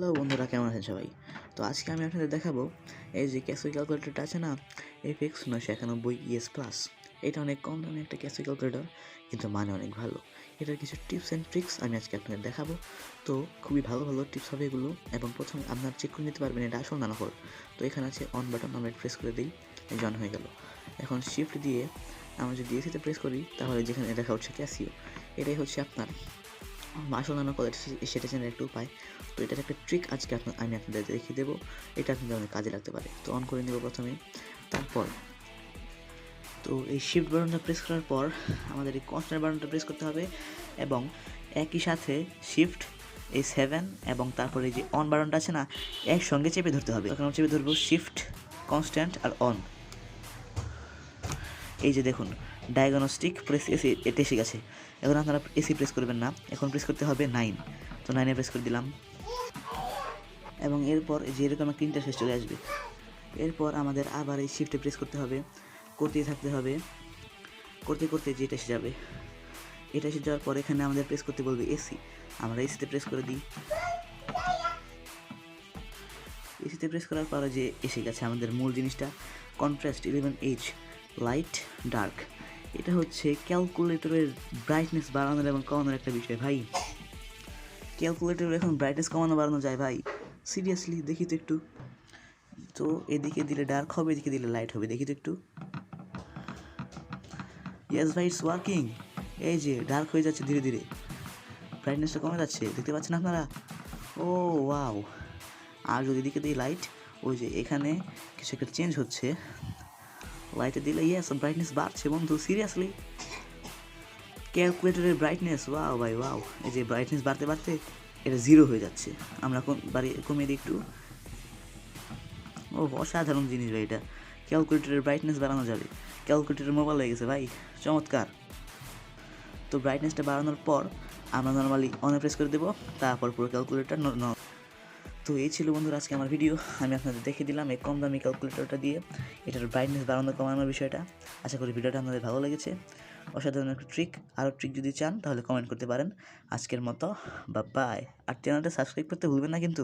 Hello বন্ধুরা, কেমন আছেন সবাই? তো আজকে আমি আপনাদের দেখাবো এই যে ক্যাসিও ক্যালকুলেটরটা আছে না, fx991 এটা অনেক কম দামে একটা ক্যাসিও ক্যালকুলেটর, কিন্তু মানে অনেক ভালো। এটার কিছু টিপস অ্যান্ড ট্রিক্স আমি আজকে আপনাদের দেখাবো। তো খুবই ভালো ভালো টিপস হবে এগুলো, এবং প্রথমে আপনার চেক করে নিতে পারবেন এটা আসল না নকল। তো এখানে আছে অন বাটন, আমরা প্রেস করে দিই, অন হয়ে গেল। এখন শিফট দিয়ে আমরা যদি এসিতে প্রেস করি তাহলে যেখানে দেখা হচ্ছে ক্যাসিও, এটাই হচ্ছে আপনার আসল না নকল সেটা চেনার একটা উপায়। তো এটার একটা ট্রিক আজকে আমি আপনাদের দেখিয়ে দেবো, এটা আপনাদের অনেক কাজে লাগতে পারে। তো অন করে নেব প্রথমে, তারপর তো এই শিফট বাটনটা প্রেস করার পর আমাদের এই কনস্ট্যান্ট বাটনটা প্রেস করতে হবে, এবং একই সাথে শিফট এই 7 এবং তারপরে এই যে অন বাটনটা আছে না, একসঙ্গে চেপে ধরতে হবে। তখন আমরা চেপে ধরবো শিফট, কনস্ট্যান্ট আর অন। এই যে দেখুন ডায়াগনস্টিক প্রেস এসি, এটা এসে গেছে। এখন আপনারা এসি প্রেস করবেন না, এখন প্রেস করতে হবে 9। তো 9-এ প্রেস করে দিলাম, এবং এরপর যে এরকম একটা ইন্টারফেস চলে আসবে। এরপর আমাদের আবার এই শিফটে প্রেস করতে হবে, করতেই থাকতে হবে, করতে করতে যেটা এসে যাবে। এটা এসে যাওয়ার পর এখানে আমাদের প্রেস করতে বলবে এসি, আমরা এসিতে প্রেস করে দিই। এসিতে প্রেস করার পরে যে এসে গেছে আমাদের মূল জিনিসটা, কন্ট্রাস্ট 11H, লাইট ডার্ক। এটা হচ্ছে ক্যালকুলেটরের ব্রাইটনেস বাড়ানোর এবং কমানোর একটা বিষয় ভাই। ক্যালকুলেটরের এখন ব্রাইটনেস কমানো বাড়ানো যায় ভাই, সিরিয়াসলি দেখি তো একটু। তো এদিকে দিলে ডার্ক হবে, এদিকে দিলে লাইট হবে, দেখি তো একটু। ইয়েস ভাই, ইটস ওয়ার্কিং। এই যে ডার্ক হয়ে যাচ্ছে ধীরে ধীরে, ব্রাইটনেসটা কমে যাচ্ছে, দেখতে পাচ্ছেন আপনারা? ও ওয়াও। আর যদি এদিকে দিই লাইট, ওই যে এখানে কিছু একটা চেঞ্জ হচ্ছে, লাইটে দিলে ইয়েস ব্রাইটনেস বাড়ছে বন্ধু, সিরিয়াসলি। ক্যালকুলেটরের ব্রাইটনেস, ওয়াও ভাই ওয়াও। এই যে ব্রাইটনেস বাড়তে বাড়তে এটা 0 হয়ে যাচ্ছে, আমরা কমিয়ে দিই একটু। ও অসাধারণ জিনিস ভাই এটা, ক্যালকুলেটরের ব্রাইটনেস বাড়ানো যাবে। ক্যালকুলেটরের মোবাইল হয়ে গেছে ভাই, চমৎকার। তো ব্রাইটনেসটা বাড়ানোর পর আমরা নর্মালি অনে প্রেস করে দেবো, তারপর পুরো ক্যালকুলেটর তো এই ছিল বন্ধুরা আজকে আমার ভিডিও। আমি আপনাদের দেখে দিলাম এই কম দামি ক্যালকুলেটরটা দিয়ে এটার ব্রাইটনেস বাড়ানো কমানোর বিষয়টা। আশা করি ভিডিওটা আপনাদের ভালো লেগেছে, অসাধারণ একটা ট্রিক। আরও ট্রিক যদি চান তাহলে কমেন্ট করতে পারেন। আজকের মতো বাই। আর চ্যানেলটা সাবস্ক্রাইব করতে ভুলবেন না কিন্তু।